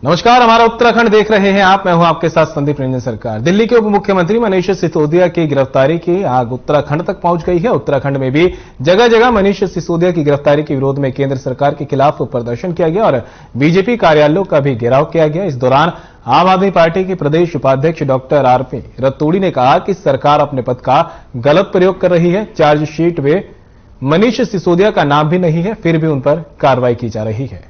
नमस्कार, हमारा उत्तराखंड देख रहे हैं आप। मैं हूं आपके साथ संदीप रंजन सरकार। दिल्ली के उप मुख्यमंत्री मनीष सिसोदिया की गिरफ्तारी की आग उत्तराखंड तक पहुंच गई है। उत्तराखंड में भी जगह जगह मनीष सिसोदिया की गिरफ्तारी के विरोध में केंद्र सरकार के खिलाफ प्रदर्शन किया गया और बीजेपी कार्यालयों का भी घेराव किया गया। इस दौरान आम आदमी पार्टी के प्रदेश उपाध्यक्ष डॉक्टर आरपी रतूड़ी ने कहा कि सरकार अपने पद का गलत प्रयोग कर रही है। चार्जशीट में मनीष सिसोदिया का नाम भी नहीं है, फिर भी उन पर कार्रवाई की जा रही है।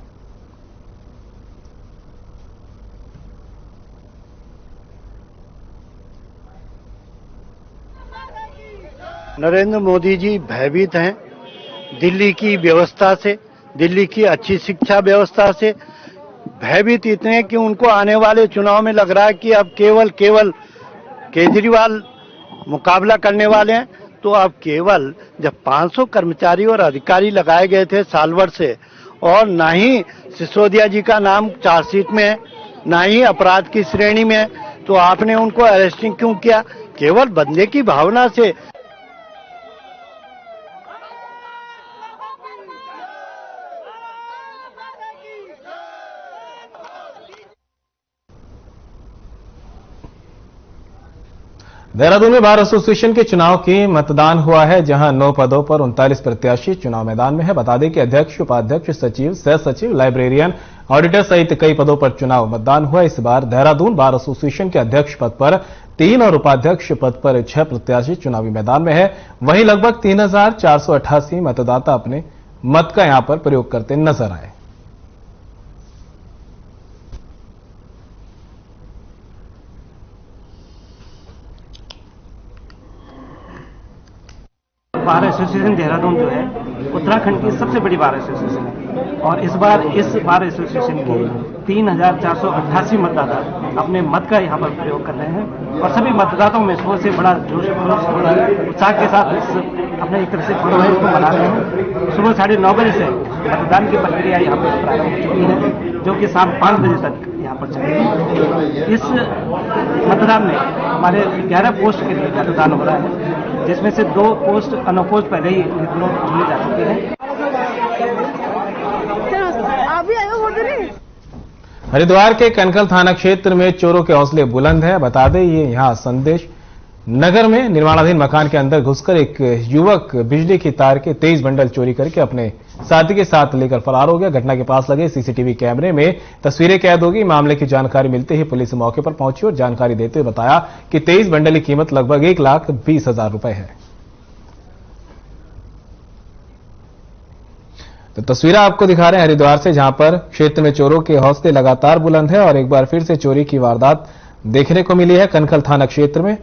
नरेंद्र मोदी जी भयभीत हैं दिल्ली की व्यवस्था से, दिल्ली की अच्छी शिक्षा व्यवस्था से। भयभीत इतने हैं कि उनको आने वाले चुनाव में लग रहा है कि अब केवल केजरीवाल मुकाबला करने वाले हैं। तो अब केवल जब 500 कर्मचारी और अधिकारी लगाए गए थे साल भर से, और ना ही सिसोदिया जी का नाम चार्जशीट में है, ना ही अपराध की श्रेणी में है, तो आपने उनको अरेस्टिंग क्यों किया? केवल बदले की भावना से। देहरादून में बार एसोसिएशन के चुनाव की मतदान हुआ है, जहां 9 पदों पर 39 प्रत्याशी चुनाव मैदान में है। बता दें कि अध्यक्ष, उपाध्यक्ष, सचिव, सह सचिव, लाइब्रेरियन, ऑडिटर सहित कई पदों पर चुनाव मतदान हुआ। इस बार देहरादून बार एसोसिएशन के अध्यक्ष पद पर 3 और उपाध्यक्ष पद पर 6 प्रत्याशी चुनावी मैदान में है। वहीं लगभग 3488 मतदाता अपने मत का यहां पर प्रयोग करते नजर आए। बार एसोसिएशन देहरादून जो है उत्तराखंड की सबसे बड़ी बार एसोसिएशन है, और इस बार इस बार एसोसिएशन के 3488 मतदाता अपने मत का यहाँ पर प्रयोग कर रहे हैं। और सभी मतदाताओं में सुबह से बड़ा जोश उत्साह के साथ अपने एक तरह से पर्व है उसको मना रहे हैं। सुबह 9:30 बजे से मतदान की प्रक्रिया यहाँ पर प्रारंभ हो चुकी है, जो कि शाम 5 बजे तक यहाँ पर चलेगी। इस मतदान में हमारे 11 पोस्ट के लिए मतदान हो रहा है, जिसमें से 2 पोस्ट अनअपोज पहले ही चुने जा चुके हैं। हरिद्वार के कनखल थाना क्षेत्र में चोरों के हौसले बुलंद हैं। बता दें, ये यहां संदेश नगर में निर्माणाधीन मकान के अंदर घुसकर एक युवक बिजली की तार के 23 बंडल चोरी करके अपने साथी के साथ लेकर फरार हो गया। घटना के पास लगे सीसीटीवी कैमरे में तस्वीरें कैद हो गई। मामले की जानकारी मिलते ही पुलिस मौके पर पहुंची और जानकारी देते हुए बताया कि 23 बंडल की कीमत लगभग 1,20,000 रुपए है। तो तस्वीरें आपको दिखा रहे हैं हरिद्वार से, जहां पर क्षेत्र में चोरों के हौसले लगातार बुलंद है और एक बार फिर से चोरी की वारदात देखने को मिली है कनखल थाना क्षेत्र में।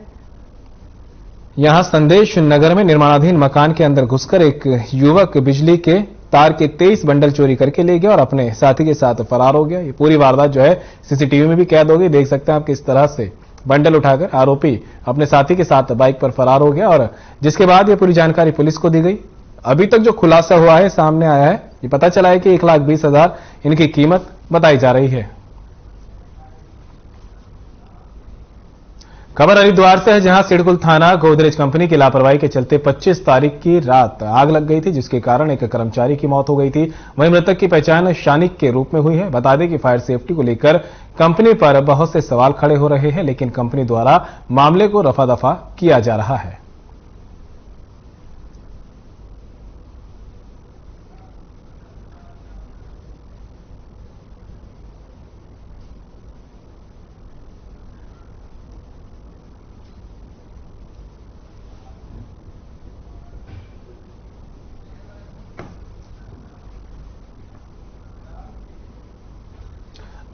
यहां संदेश नगर में निर्माणाधीन मकान के अंदर घुसकर एक युवक बिजली के तार के 23 बंडल चोरी करके ले गया और अपने साथी के साथ फरार हो गया। ये पूरी वारदात जो है सीसीटीवी में भी कैद हो गई। देख सकते हैं आप किस तरह से बंडल उठाकर आरोपी अपने साथी के साथ बाइक पर फरार हो गया, और जिसके बाद ये पूरी जानकारी पुलिस को दी गई। अभी तक जो खुलासा हुआ है, सामने आया है, ये पता चला है कि 1,20,000 इनकी कीमत बताई जा रही है। खबर हरिद्वार से है, जहां सिडकुल थाना गोदरेज कंपनी की लापरवाही के चलते 25 तारीख की रात आग लग गई थी, जिसके कारण एक कर्मचारी की मौत हो गई थी। वहीं मृतक की पहचान शानिक के रूप में हुई है। बता दें कि फायर सेफ्टी को लेकर कंपनी पर बहुत से सवाल खड़े हो रहे हैं, लेकिन कंपनी द्वारा मामले को रफा दफा किया जा रहा है।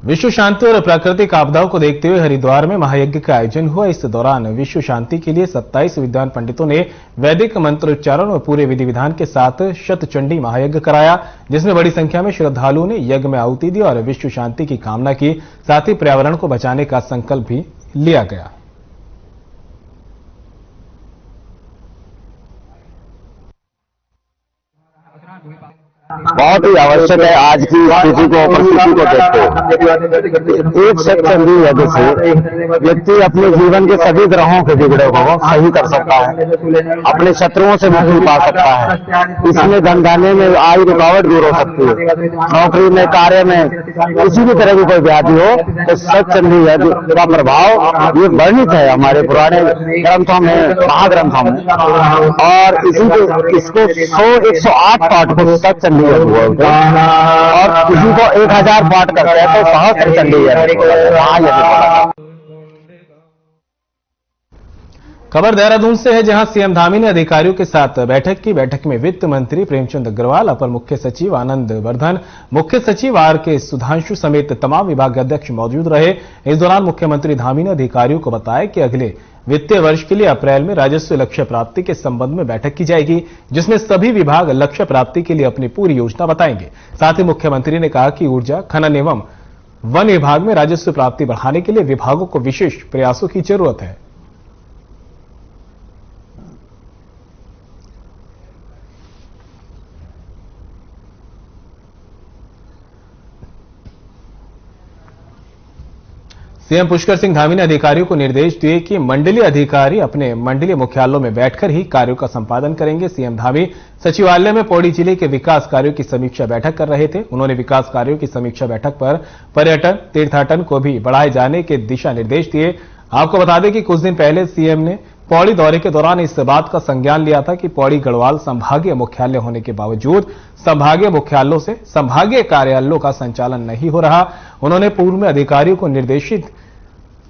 विश्व शांति और प्राकृतिक आपदाओं को देखते हुए हरिद्वार में महायज्ञ का आयोजन हुआ। इस दौरान विश्व शांति के लिए 27 विद्वान पंडितों ने वैदिक मंत्रोच्चारण और पूरे विधि विधान के साथ शतचंडी महायज्ञ कराया, जिसमें बड़ी संख्या में श्रद्धालुओं ने यज्ञ में आहुति दी और विश्व शांति की कामना की। साथ ही पर्यावरण को बचाने का संकल्प भी लिया गया। बहुत ही आवश्यक है आज की स्थिति को, परिस्थिति को देखते हुए। एक शख्स चंदी यज्ञ से व्यक्ति अपने जीवन के सभी ग्रहों के बिगड़े को सही कर सकता है, अपने शत्रुओं से मुक्ति पा सकता है, इसमें धन धान्य में आई रुकावट दूर हो सकती है, नौकरी में, कार्य में किसी भी तरह की कोई व्याधि हो तो सच चंदी यज्ञ का प्रभाव ये वर्णित है हमारे पुराने ग्रंथों में, महाग्रंथों में। और इसको 108 पाठ को सच चंडी यज्ञ बोलते हैं और किसी को 1000 पाठ करते हैं तो सहस्त्र चंडी यज्ञ, महायज्ञ। खबर देहरादून से है, जहां सीएम धामी ने अधिकारियों के साथ बैठक की। बैठक में वित्त मंत्री प्रेमचंद अग्रवाल, अपर मुख्य सचिव आनंद वर्धन, मुख्य सचिव आर.के. सुधांशु समेत तमाम विभागाध्यक्ष मौजूद रहे। इस दौरान मुख्यमंत्री धामी ने अधिकारियों को बताया कि अगले वित्तीय वर्ष के लिए अप्रैल में राजस्व लक्ष्य प्राप्ति के संबंध में बैठक की जाएगी, जिसमें सभी विभाग लक्ष्य प्राप्ति के लिए अपनी पूरी योजना बताएंगे। साथ ही मुख्यमंत्री ने कहा कि ऊर्जा, खनन एवं वन विभाग में राजस्व प्राप्ति बढ़ाने के लिए विभागों को विशेष प्रयासों की जरूरत है। सीएम पुष्कर सिंह धामी ने अधिकारियों को निर्देश दिए कि मंडलीय अधिकारी अपने मंडलीय मुख्यालयों में बैठकर ही कार्यों का संपादन करेंगे। सीएम धामी सचिवालय में पौड़ी जिले के विकास कार्यों की समीक्षा बैठक कर रहे थे। उन्होंने विकास कार्यों की समीक्षा बैठक पर पर्यटन, तीर्थाटन को भी बढ़ाए जाने के दिशा निर्देश दिए। आपको बता दें कि कुछ दिन पहले सीएम ने पौड़ी दौरे के दौरान इस बात का संज्ञान लिया था कि पौड़ी गढ़वाल संभागीय मुख्यालय होने के बावजूद संभागीय मुख्यालयों से संभागीय कार्यालयों का संचालन नहीं हो रहा। उन्होंने पूर्व में अधिकारियों को निर्देशित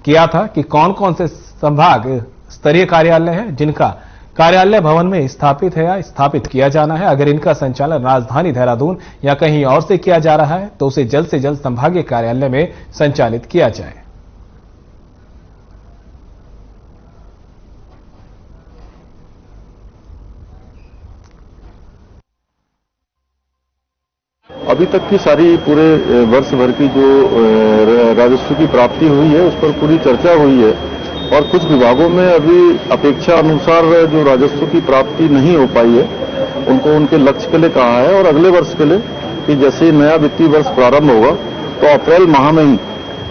किया था कि कौन कौन से संभाग स्तरीय कार्यालय हैं जिनका कार्यालय भवन में स्थापित है या स्थापित किया जाना है। अगर इनका संचालन राजधानी देहरादून या कहीं और से किया जा रहा है तो उसे जल्द से जल्द संभागीय कार्यालय में संचालित किया जाए। अभी तक की सारी पूरे वर्ष भर की जो राजस्व की प्राप्ति हुई है उस पर पूरी चर्चा हुई है और कुछ विभागों में अभी अपेक्षा अनुसार जो राजस्व की प्राप्ति नहीं हो पाई है उनको उनके लक्ष्य के लिए कहा है और अगले वर्ष के लिए कि जैसे नया वित्तीय वर्ष प्रारंभ होगा तो अप्रैल माह में ही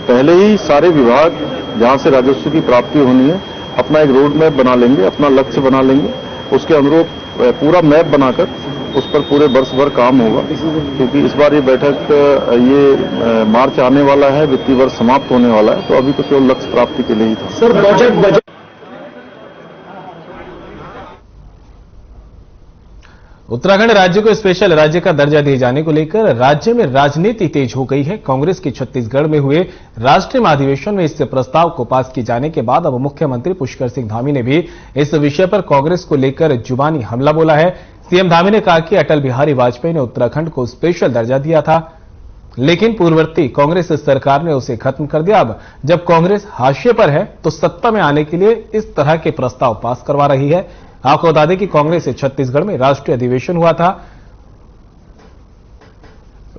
पहले ही सारे विभाग जहां से राजस्व की प्राप्ति होनी है अपना एक रोड मैप बना लेंगे, अपना लक्ष्य बना लेंगे, उसके अनुरूप पूरा मैप बनाकर उस पर पूरे वर्ष भर काम होगा। क्योंकि इस बार ये बैठक ये मार्च आने वाला है, वित्तीय वर्ष समाप्त होने वाला है, तो अभी तो केवल लक्ष्य प्राप्ति के लिए ही था। सर बजट उत्तराखंड राज्य को स्पेशल राज्य का दर्जा दिए जाने को लेकर राज्य में राजनीति तेज हो गई है। कांग्रेस के छत्तीसगढ़ में हुए राष्ट्रीय महाधिवेशन में इस प्रस्ताव को पास किए जाने के बाद अब मुख्यमंत्री पुष्कर सिंह धामी ने भी इस विषय पर कांग्रेस को लेकर जुबानी हमला बोला है। सीएम धामी ने कहा कि अटल बिहारी वाजपेयी ने उत्तराखंड को स्पेशल दर्जा दिया था, लेकिन पूर्ववर्ती कांग्रेस सरकार ने उसे खत्म कर दिया। अब जब कांग्रेस हाशिए पर है तो सत्ता में आने के लिए इस तरह के प्रस्ताव पास करवा रही है। आपको बता दें कि कांग्रेस छत्तीसगढ़ में राष्ट्रीय अधिवेशन हुआ था।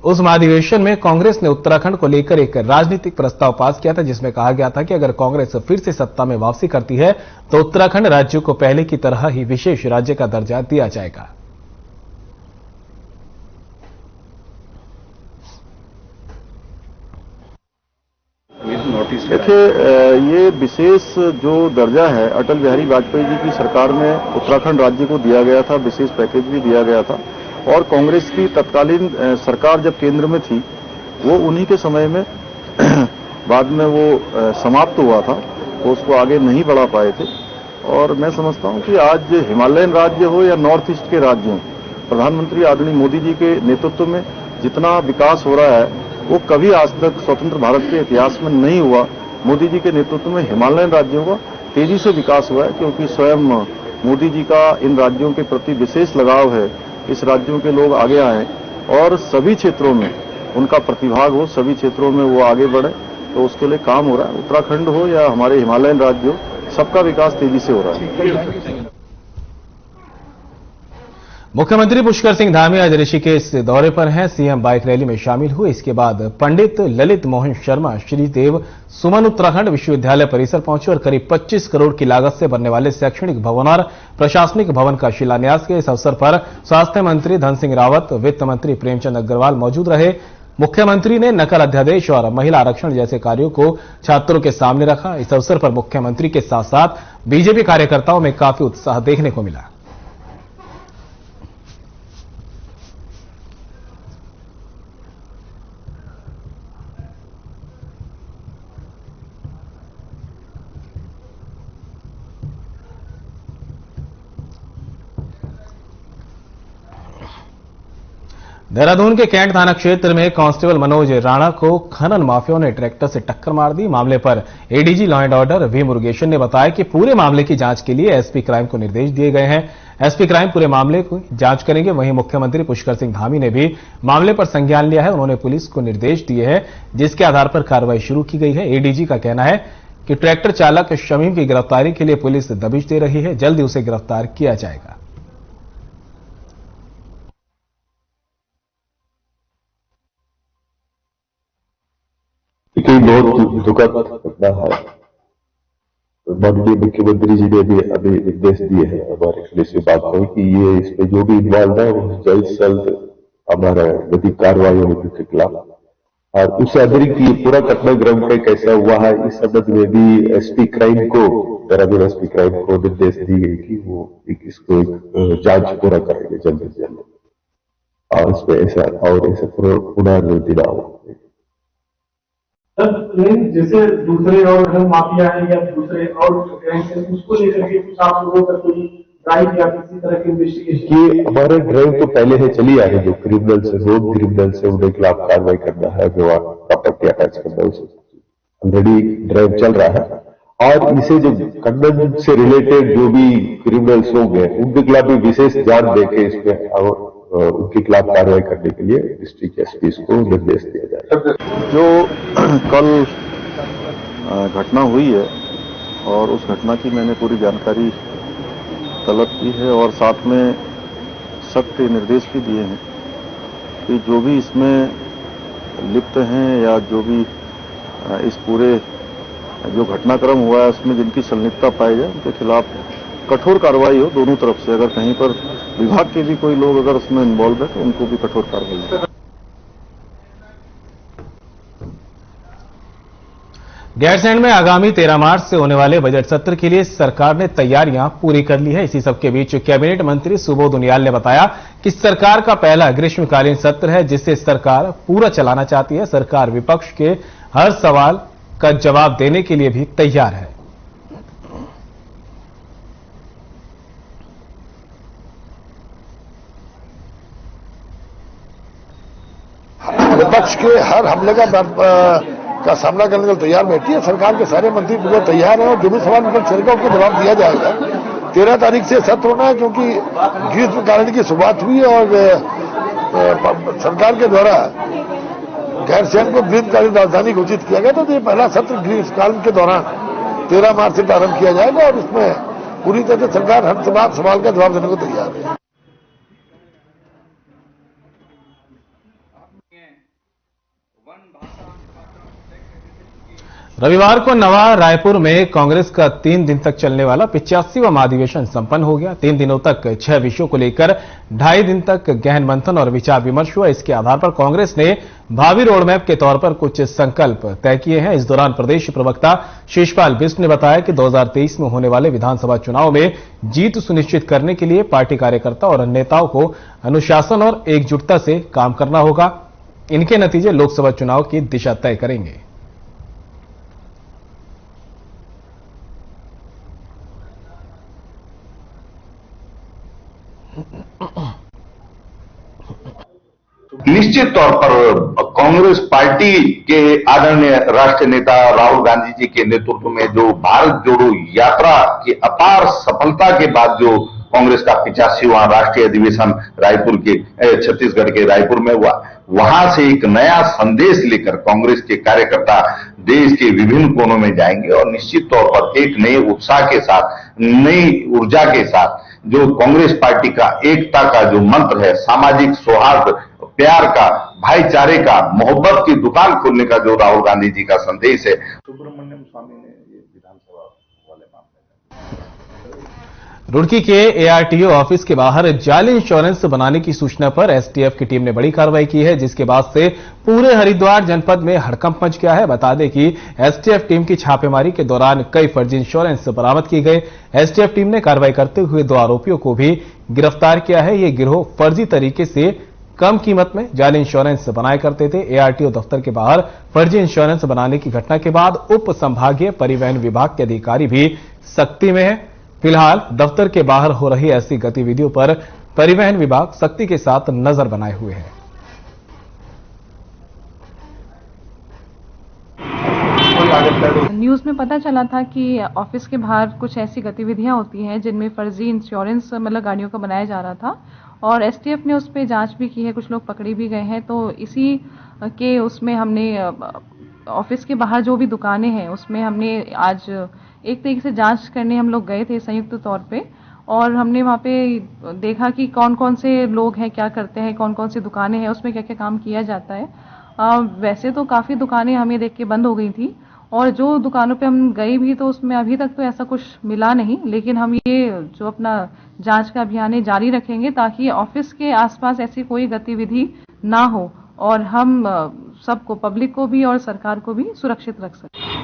उस महाधिवेशन में कांग्रेस ने उत्तराखंड को लेकर एक राजनीतिक प्रस्ताव पास किया था, जिसमें कहा गया था कि अगर कांग्रेस फिर से सत्ता में वापसी करती है तो उत्तराखंड राज्य को पहले की तरह ही विशेष राज्य का दर्जा दिया जाएगा। देखिए, ये विशेष जो दर्जा है अटल बिहारी वाजपेयी जी की सरकार में उत्तराखंड राज्य को दिया गया था, विशेष पैकेज भी दिया गया था और कांग्रेस की तत्कालीन सरकार जब केंद्र में थी वो उन्हीं के समय में बाद में वो समाप्त हुआ था, वो उसको आगे नहीं बढ़ा पाए थे। और मैं समझता हूं कि आज हिमालयन राज्य हो या नॉर्थ ईस्ट के राज्य हो, प्रधानमंत्री आदरणीय मोदी जी के नेतृत्व में जितना विकास हो रहा है वो कभी आज तक स्वतंत्र भारत के इतिहास में नहीं हुआ। मोदी जी के नेतृत्व में हिमालयन राज्यों का तेजी से विकास हुआ है, क्योंकि स्वयं मोदी जी का इन राज्यों के प्रति विशेष लगाव है। इस राज्यों के लोग आगे आए और सभी क्षेत्रों में उनका प्रतिभाग हो, सभी क्षेत्रों में वो आगे बढ़े, तो उसके लिए काम हो रहा है। उत्तराखंड हो या हमारे हिमालयन राज्य हो, सबका विकास तेजी से हो रहा है। मुख्यमंत्री पुष्कर सिंह धामी आज ऋषिकेश दौरे पर हैं। सीएम बाइक रैली में शामिल हुए। इसके बाद पंडित ललित मोहन शर्मा श्रीदेव सुमन उत्तराखंड विश्वविद्यालय परिसर पहुंचे और करीब 25 करोड़ की लागत से बनने वाले शैक्षणिक भवन और प्रशासनिक भवन का शिलान्यास किया। इस अवसर पर स्वास्थ्य मंत्री धन सिंह रावत, वित्त मंत्री प्रेमचंद अग्रवाल मौजूद रहे। मुख्यमंत्री ने नकल अध्यादेश और महिला आरक्षण जैसे कार्यों को छात्रों के सामने रखा। इस अवसर पर मुख्यमंत्री के साथ साथ बीजेपी कार्यकर्ताओं में काफी उत्साह देखने को मिला। देहरादून के कैंट थाना क्षेत्र में कांस्टेबल मनोज राणा को खनन माफियाओं ने ट्रैक्टर से टक्कर मार दी। मामले पर ADG law and order V Murugesan ने बताया कि पूरे मामले की जांच के लिए एसपी क्राइम को निर्देश दिए गए हैं। एसपी क्राइम पूरे मामले की जांच करेंगे। वहीं मुख्यमंत्री पुष्कर सिंह धामी ने भी मामले पर संज्ञान लिया है। उन्होंने पुलिस को निर्देश दिए हैं, जिसके आधार पर कार्रवाई शुरू की गई है। एडीजी का कहना है कि ट्रैक्टर चालक शमीम की गिरफ्तारी के लिए पुलिस दबिश दे रही है। जल्द ही उसे गिरफ्तार किया जाएगा। बहुत दुखद घटना है। माननीय मुख्यमंत्री जी ने भी अभी निर्देश दिए हैं हमारे पुलिस विभाग को कि ये इसमें जो भी इन्वॉल्व है वो जल्द से जल्द हमारा विधिक कार्रवाई होने के खिलाफ। और उससे अतिरिक्त ये पूरा घटनाक्रम पे कैसा हुआ है इस संबंध में भी एसपी क्राइम को, देहरादून एसपी क्राइम को निर्देश दी गई कि वो इसको जांच पूरा करेंगे जल्द से जल्द और इसमें ऐसा पुनरावृत्ति ना हो। जैसे दूसरे और माफिया है या दूसरे और उसको लेकर के कुछ आप लोगों का कोई ड्राइव या किसी तरह की इन्वेस्टिगेशन? ये हमारा ड्राइव तो पहले से चली आ रही है। जो क्रिमिनल्स है, रोड क्रिमिनल्स है, उनके खिलाफ कार्रवाई करना है, जो प्रॉपर्टी अटैच करना है, ऑलरेडी ड्राइव चल रहा है। और इसे जो कंडम से रिलेटेड जो भी क्रिमिनल्स होंगे उनके खिलाफ भी विशेष ध्यान देके इसमें उनके खिलाफ कार्रवाई करने के लिए डिस्ट्रिक्ट एसपी को निर्देश दिया जाए। जो कल घटना हुई है और उस घटना की मैंने पूरी जानकारी तलब की है और साथ में सख्त निर्देश भी दिए हैं कि जो भी इसमें लिप्त हैं या जो भी इस पूरे जो घटनाक्रम हुआ है उसमें जिनकी संलिप्तता पाई जाए उनके खिलाफ कठोर कार्रवाई हो दोनों तरफ से। अगर कहीं पर विभाग के भी कोई लोग अगर उसमें इन्वॉल्व है तो उनको भी कठोर कार्रवाई हो। गैरसैंण में आगामी 13 मार्च से होने वाले बजट सत्र के लिए सरकार ने तैयारियां पूरी कर ली है। इसी सबके बीच कैबिनेट मंत्री सुबोध उनियाल ने बताया कि सरकार का पहला ग्रीष्मकालीन सत्र है जिसे सरकार पूरा चलाना चाहती है। सरकार विपक्ष के हर सवाल का जवाब देने के लिए भी तैयार है। विपक्ष के हर हमले का सामना करने के लिए तैयार बैठी है। सरकार के सारे मंत्री पूरे तैयार हैं और जो भी सवाल विपक्ष करेगा उसको जवाब दिया जाएगा। 13 तारीख से सत्र होना है क्योंकि ग्रीष्मकालीन की शुरुआत हुई और सरकार के द्वारा गैरसैंण को ग्रीष्मकालीन राजधानी घोषित किया गया। तो ये पहला सत्र ग्रीष्मकाल के दौरान 13 मार्च से प्रारंभ किया जाएगा और इसमें पूरी तरह से सरकार हर सवाल का जवाब देने को तैयार है। रविवार को नवा रायपुर में कांग्रेस का 3 दिन तक चलने वाला 85वां महाधिवेशन संपन्न हो गया। 3 दिनों तक 6 विषयों को लेकर 2.5 दिन तक गहन मंथन और विचार विमर्श हुआ। इसके आधार पर कांग्रेस ने भावी रोडमैप के तौर पर कुछ संकल्प तय किए हैं। इस दौरान प्रदेश प्रवक्ता शिषपाल बिष्ट ने बताया कि 2023 में होने वाले विधानसभा चुनाव में जीत सुनिश्चित करने के लिए पार्टी कार्यकर्ता और नेताओं को अनुशासन और एकजुटता से काम करना होगा। इनके नतीजे लोकसभा चुनाव की दिशा तय करेंगे। निश्चित तौर पर कांग्रेस पार्टी के आदरणीय राष्ट्रीय नेता राहुल गांधी जी के नेतृत्व में जो भारत जोड़ो यात्रा की अपार सफलता के बाद जो कांग्रेस का 85वां राष्ट्रीय अधिवेशन रायपुर के छत्तीसगढ़ के रायपुर में हुआ, वहां से एक नया संदेश लेकर कांग्रेस के कार्यकर्ता देश के विभिन्न कोनों में जाएंगे और निश्चित तौर पर एक नए उत्साह के साथ, नई ऊर्जा के साथ जो कांग्रेस पार्टी का एकता का जो मंत्र है, सामाजिक सौहार्द, प्यार का, भाईचारे का, मोहब्बत की दुकान खोलने का जो राहुल गांधी जी का संदेश है। सुब्रमण्यम स्वामी ने ये विधानसभा वाले मामले रुड़की के एआरटीओ ऑफिस के बाहर जाली इंश्योरेंस बनाने की सूचना पर एसटीएफ की टीम ने बड़ी कार्रवाई की है, जिसके बाद से पूरे हरिद्वार जनपद में हड़कंप मच गया है। बता दें कि एसटीएफ टीम की छापेमारी के दौरान कई फर्जी इंश्योरेंस बरामद किए गए। एसटीएफ टीम ने कार्रवाई करते हुए 2 आरोपियों को भी गिरफ्तार किया है। ये गिरोह फर्जी तरीके से कम कीमत में जाली इंश्योरेंस बनाया करते थे। एआरटीओ दफ्तर के बाहर फर्जी इंश्योरेंस बनाने की घटना के बाद उप संभागीय परिवहन विभाग के अधिकारी भी सख्ती में है। फिलहाल दफ्तर के बाहर हो रही ऐसी गतिविधियों पर परिवहन विभाग सख्ती के साथ नजर बनाए हुए है। न्यूज में पता चला था कि ऑफिस के बाहर कुछ ऐसी गतिविधियां होती हैं जिनमें फर्जी इंश्योरेंस मतलब गाड़ियों का बनाया जा रहा था, और एसटीएफ ने उस पर जांच भी की है, कुछ लोग पकड़े भी गए हैं। तो इसी के उसमें हमने ऑफिस के बाहर जो भी दुकानें हैं उसमें हमने आज एक तरीके से जांच करने हम लोग गए थे संयुक्त तौर पे, और हमने वहाँ पे देखा कि कौन कौन से लोग हैं, क्या करते हैं, कौन कौन सी दुकानें हैं, उसमें क्या क्या काम किया जाता है। वैसे तो काफ़ी दुकानें हमें देख के बंद हो गई थी, और जो दुकानों पे हम गए भी तो उसमें अभी तक तो ऐसा कुछ मिला नहीं, लेकिन हम ये जो अपना जांच का अभियान है जारी रखेंगे ताकि ऑफिस के आसपास ऐसी कोई गतिविधि ना हो और हम सबको, पब्लिक को भी और सरकार को भी सुरक्षित रख सकें।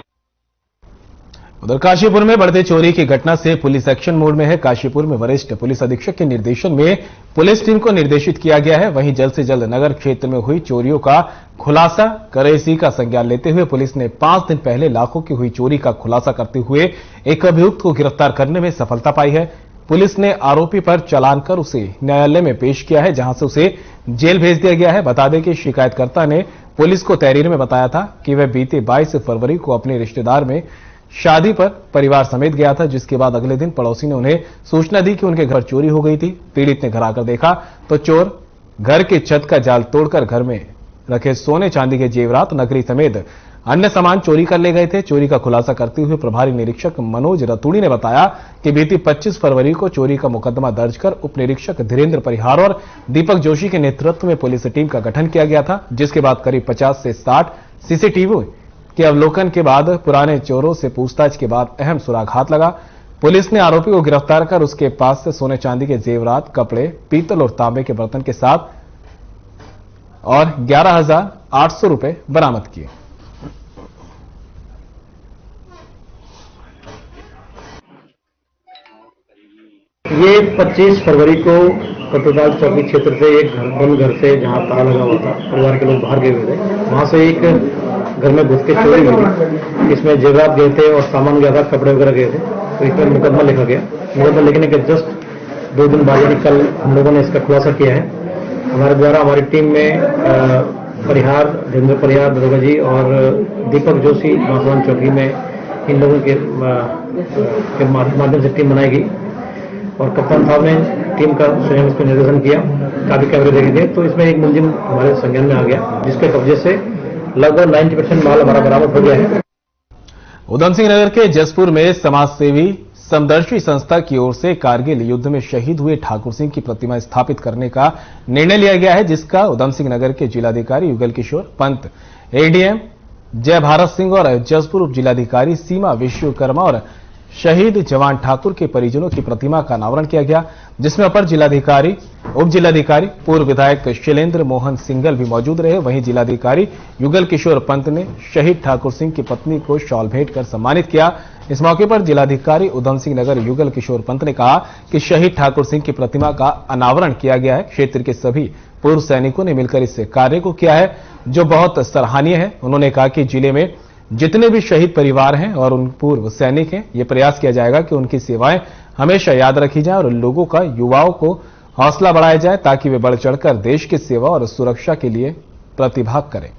उधर काशीपुर में बढ़ते चोरी की घटना से पुलिस एक्शन मोड में है। काशीपुर में वरिष्ठ पुलिस अधीक्षक के निर्देशन में पुलिस टीम को निर्देशित किया गया है। वहीं जल्द से जल्द नगर क्षेत्र में हुई चोरियों का खुलासा करे, इसी का संज्ञान लेते हुए पुलिस ने 5 दिन पहले लाखों की हुई चोरी का खुलासा करते हुए एक अभियुक्त को गिरफ्तार करने में सफलता पाई है। पुलिस ने आरोपी पर चालान कर उसे न्यायालय में पेश किया है, जहां से उसे जेल भेज दिया गया है। बता दें कि शिकायतकर्ता ने पुलिस को तहरीर में बताया था कि वह बीते 22 फरवरी को अपने रिश्तेदार में शादी पर परिवार समेत गया था, जिसके बाद अगले दिन पड़ोसी ने उन्हें सूचना दी कि उनके घर चोरी हो गई थी। पीड़ित ने घर आकर देखा तो चोर घर के छत का जाल तोड़कर घर में रखे सोने चांदी के जेवरात, नकली समेत अन्य सामान चोरी कर ले गए थे। चोरी का खुलासा करते हुए प्रभारी निरीक्षक मनोज रतूड़ी ने बताया कि बीती 25 फरवरी को चोरी का मुकदमा दर्ज कर उप निरीक्षक धीरेन्द्र परिहार और दीपक जोशी के नेतृत्व में पुलिस टीम का गठन किया गया था, जिसके बाद करीब 50 से 60 सीसीटीवी के अवलोकन के बाद पुराने चोरों से पूछताछ के बाद अहम सुराग हाथ लगा। पुलिस ने आरोपी को गिरफ्तार कर उसके पास से सोने चांदी के जेवरात, कपड़े, पीतल और तांबे के बर्तन के साथ और 11,800 रुपए बरामद किए। ये 25 फरवरी को कोतवाल चौकी क्षेत्र से एक घर से जहां ताला लगा हुआ था, परिवार के लोग बाहर गए हुए थे, वहां से एक घर में घुस के चोरी हुई। इसमें जेवरात गए थे और सामान गया था, कपड़े वगैरह गए थे। तो इस पर मुकदमा लिखा गया। मुकदमा लिखने के जस्ट 2 दिन बाद यानी कल हम लोगों ने इसका खुलासा किया है। हमारे द्वारा हमारी टीम में परिहार, धीरेन्द्र परिहार दरोगा जी और दीपक जोशी बांसवान चौकी में, इन लोगों के माध्यम से टीम बनाई गई और कप्तान साहब ने टीम का स्वयं इसको निर्देशन किया। काफी कैमरे देखे गए तो इसमें एक मुलजिम हमारे संज्ञान में आ गया, जिसके कब्जे से लगभग 90% माल हमारा बरामद हो गया है। उधम सिंह नगर के जसपुर में समाजसेवी समदर्शी संस्था की ओर से कारगिल युद्ध में शहीद हुए ठाकुर सिंह की प्रतिमा स्थापित करने का निर्णय लिया गया है, जिसका उधम सिंह नगर के जिलाधिकारी युगल किशोर पंत, एडीएम जय भारत सिंह और जसपुर उप जिलाधिकारी सीमा विश्वकर्मा और शहीद जवान ठाकुर के परिजनों की प्रतिमा का अनावरण किया गया, जिसमें अपर जिलाधिकारी, उप जिलाधिकारी, पूर्व विधायक शैलेंद्र मोहन सिंघल भी मौजूद रहे। वहीं जिलाधिकारी युगल किशोर पंत ने शहीद ठाकुर सिंह की पत्नी को शॉल भेंट कर सम्मानित किया। इस मौके पर जिलाधिकारी उधम सिंह नगर युगल किशोर पंत ने कहा कि शहीद ठाकुर सिंह की प्रतिमा का अनावरण किया गया है। क्षेत्र के सभी पूर्व सैनिकों ने मिलकर इस कार्य को किया है, जो बहुत सराहनीय है। उन्होंने कहा कि जिले में जितने भी शहीद परिवार हैं और उन पूर्व सैनिक हैं, ये प्रयास किया जाएगा कि उनकी सेवाएं हमेशा याद रखी जाए और लोगों का, युवाओं को हौसला बढ़ाया जाए ताकि वे बढ़ चढ़कर देश की सेवा और सुरक्षा के लिए प्रतिभाग करें।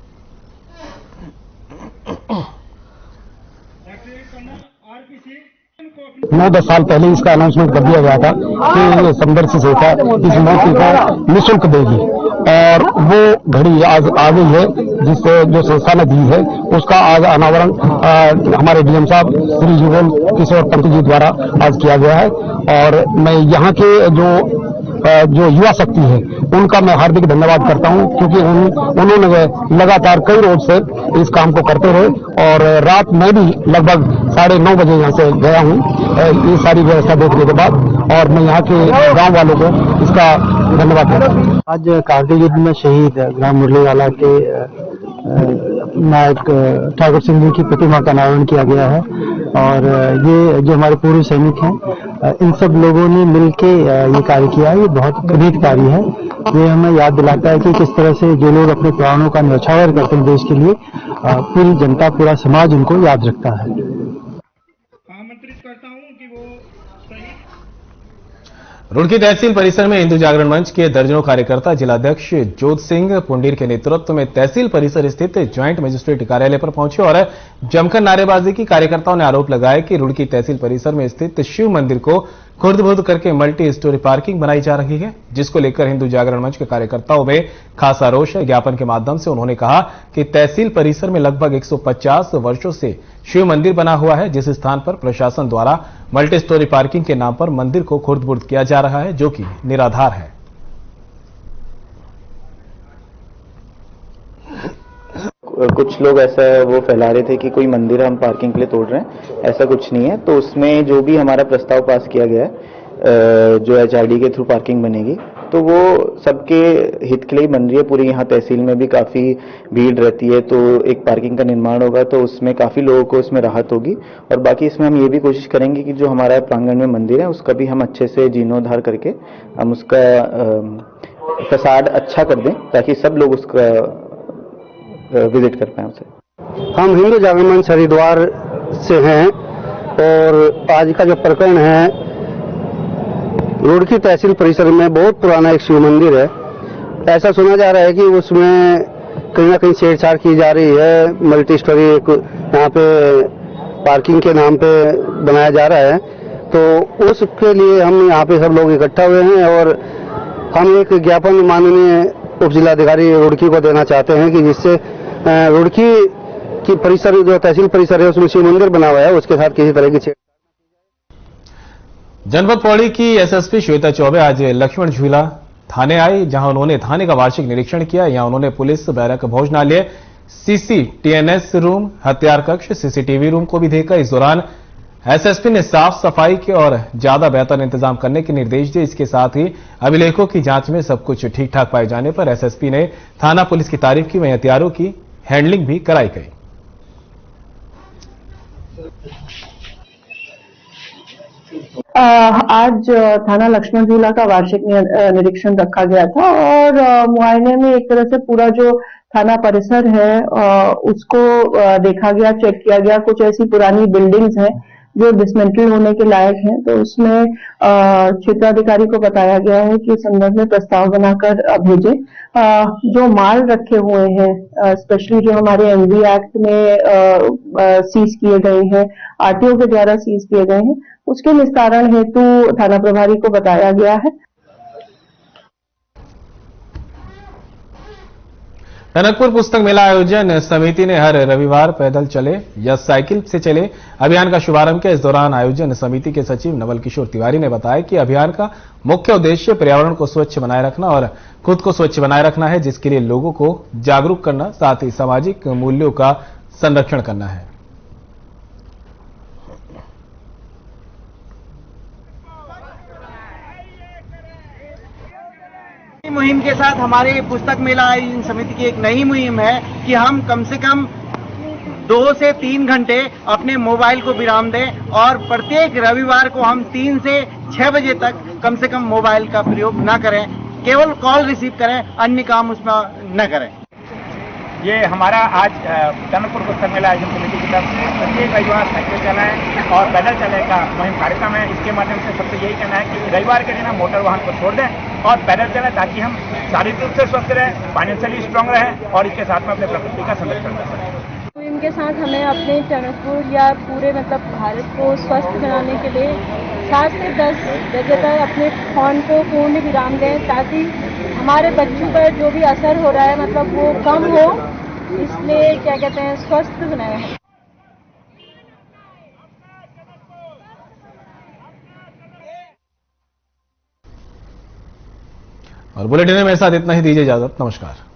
9-10 साल पहले इसका अनाउंसमेंट कर दिया गया था कि समदर्शी संस्था इस मूर्ति को निःशुल्क देगी और वो घड़ी आज आ गई है, जिससे जो संस्था ने दी है उसका आज अनावरण हमारे डीएम साहब श्री युगल किशोर पंत जी द्वारा आज किया गया है। और मैं यहाँ के जो युवा शक्ति है उनका मैं हार्दिक धन्यवाद करता हूं, क्योंकि उन्होंने लगातार कई रोज से इस काम को करते रहे और रात में भी लगभग 9:30 बजे यहाँ से गया हूं ये सारी व्यवस्था देखने के बाद, और मैं यहाँ के गांव वालों को इसका धन्यवाद करता हूं। आज कारगिल युद्ध में शहीद ग्राम मुरलीवाला के नायक ठाकुर सिंह जी की प्रतिमा का अनावरण किया गया है, और ये जो हमारे पूर्व सैनिक हैं इन सब लोगों ने मिलके ये कार्य किया है। ये बहुत प्रेरित कार्य है। ये हमें याद दिलाता है कि किस तरह से जो लोग अपने प्राणों का न्यौछावर करते हैं देश के लिए, पूरी जनता, पूरा समाज उनको याद रखता है। आमंत्रित करता हूं कि वो रुड़की तहसील परिसर में हिंदू जागरण मंच के दर्जनों कार्यकर्ता जिलाध्यक्ष जोत सिंह पुंडीर के नेतृत्व में तहसील परिसर स्थित ज्वाइंट मजिस्ट्रेट कार्यालय पर पहुंचे और जमकर नारेबाजी की। कार्यकर्ताओं ने आरोप लगाया कि रुड़की तहसील परिसर में स्थित शिव मंदिर को खुर्द-बुर्द करके मल्टी स्टोरी पार्किंग बनाई जा रही है, जिसको लेकर हिंदू जागरण मंच के कार्यकर्ताओं में खासा रोष है। ज्ञापन के माध्यम से उन्होंने कहा कि तहसील परिसर में लगभग 150 वर्षों से शिव मंदिर बना हुआ है, जिस स्थान पर प्रशासन द्वारा मल्टी स्टोरी पार्किंग के नाम पर मंदिर को खुर्द-बुर्द किया जा रहा है, जो कि निराधार है। कुछ लोग ऐसा वो फैला रहे थे कि कोई मंदिर हम पार्किंग के लिए तोड़ रहे हैं, ऐसा कुछ नहीं है। तो उसमें जो भी हमारा प्रस्ताव पास किया गया है जो HRD के थ्रू पार्किंग बनेगी, तो वो सबके हित के लिए बन रही है। पूरी यहाँ तहसील में भी काफी भीड़ रहती है, तो एक पार्किंग का निर्माण होगा तो उसमें काफी लोगों को इसमें राहत होगी। और बाकी इसमें हम ये भी कोशिश करेंगे कि जो हमारा प्रांगण में मंदिर है उसका भी हम अच्छे से जीर्णोद्धार करके हम उसका फसाड अच्छा कर दें, ताकि सब लोग उसका विजिट कर पाए उसे। हम हिंदू जागरण मंच हरिद्वार से हैं और आज का जो प्रकरण है, रुड़की तहसील परिसर में बहुत पुराना एक शिव मंदिर है। ऐसा सुना जा रहा है कि उसमें कहीं ना कहीं छेड़छाड़ की जा रही है, मल्टी स्टोरी यहाँ पे पार्किंग के नाम पे बनाया जा रहा है। तो उसके लिए हम यहाँ पे सब लोग इकट्ठा हुए हैं और हम एक ज्ञापन माननीय उप जिलाधिकारी रुड़की को देना चाहते हैं कि जिससे रुड़की की परिसर जो तहसील परिसर है उसमें शिव मंदिर बना हुआ है, उसके साथ किसी तरह की छेड़। जनपद पौड़ी की SSP श्वेता चौबे आज लक्ष्मण झूला थाने आई, जहां उन्होंने थाने का वार्षिक निरीक्षण किया। यहां उन्होंने पुलिस बैरक, भोजनालय, CCTNS रूम, हथियार कक्ष, CCTV रूम को भी देखा। इस दौरान SSP ने साफ सफाई के और ज्यादा बेहतर इंतजाम करने के निर्देश दिए। इसके साथ ही अभिलेखों की जांच में सब कुछ ठीक ठाक पाए जाने पर SSP ने थाना पुलिस की तारीफ की। वहीं हथियारों की हैंडलिंग भी कराई गई। आज थाना लक्ष्मण झूला का वार्षिक निरीक्षण रखा गया था और मुआयने में एक तरह से पूरा जो थाना परिसर है उसको देखा गया, चेक किया गया। कुछ ऐसी पुरानी बिल्डिंग्स हैं जो डिसमेंटल होने के लायक हैं, तो उसमें क्षेत्राधिकारी को बताया गया है कि संदर्भ में प्रस्ताव बनाकर भेजें। जो माल रखे हुए हैं, स्पेशली जो हमारे MV एक्ट में सीज किए गए हैं, RTO के द्वारा सीज किए गए हैं, उसके निस्तारण हेतु थाना प्रभारी को बताया गया है। टनकपुर पुस्तक मेला आयोजन समिति ने हर रविवार पैदल चले या साइकिल से चले अभियान का शुभारंभ किया। इस दौरान आयोजन समिति के सचिव नवल किशोर तिवारी ने बताया कि अभियान का मुख्य उद्देश्य पर्यावरण को स्वच्छ बनाए रखना और खुद को स्वच्छ बनाए रखना है, जिसके लिए लोगों को जागरूक करना, साथ ही सामाजिक मूल्यों का संरक्षण करना है। मुहिम के साथ हमारे पुस्तक मेला आयोजन समिति की एक नई मुहिम है कि हम कम से कम 2 से 3 घंटे अपने मोबाइल को विराम दें और प्रत्येक रविवार को हम 3 से 6 बजे तक कम से कम मोबाइल का प्रयोग न करें, केवल कॉल रिसीव करें, अन्य काम उसमें न करें। ये हमारा आज टनकपुर पुस्तक मेला आयोजन समिति की तरफ से प्रत्येक रविवार साइकिल चलाएं और पैदल चलने का मुहिम कार्यक्रम है। इसके माध्यम से सबसे यही कहना है कि रविवार के दिन हम मोटर वाहन को छोड़ दें और पैदल चलें, ताकि हम शारीरिक रूप से स्वस्थ रहें, फाइनेंशियली स्ट्रांग रहें और इसके साथ में अपने प्रकृति का संरक्षण कर सकें। इनके साथ हमें अपने टनकपुर या पूरे भारत को स्वस्थ बनाने के लिए 7 से 10 बजे तक अपने फोन को पूर्ण विराम दें, ताकि हमारे बच्चों पर जो भी असर हो रहा है वो कम हो, इसलिए क्या कहते हैं स्वस्थ बनाए। और बुलेटिन में मेरे साथ इतना ही, दीजिए इजाजत, नमस्कार।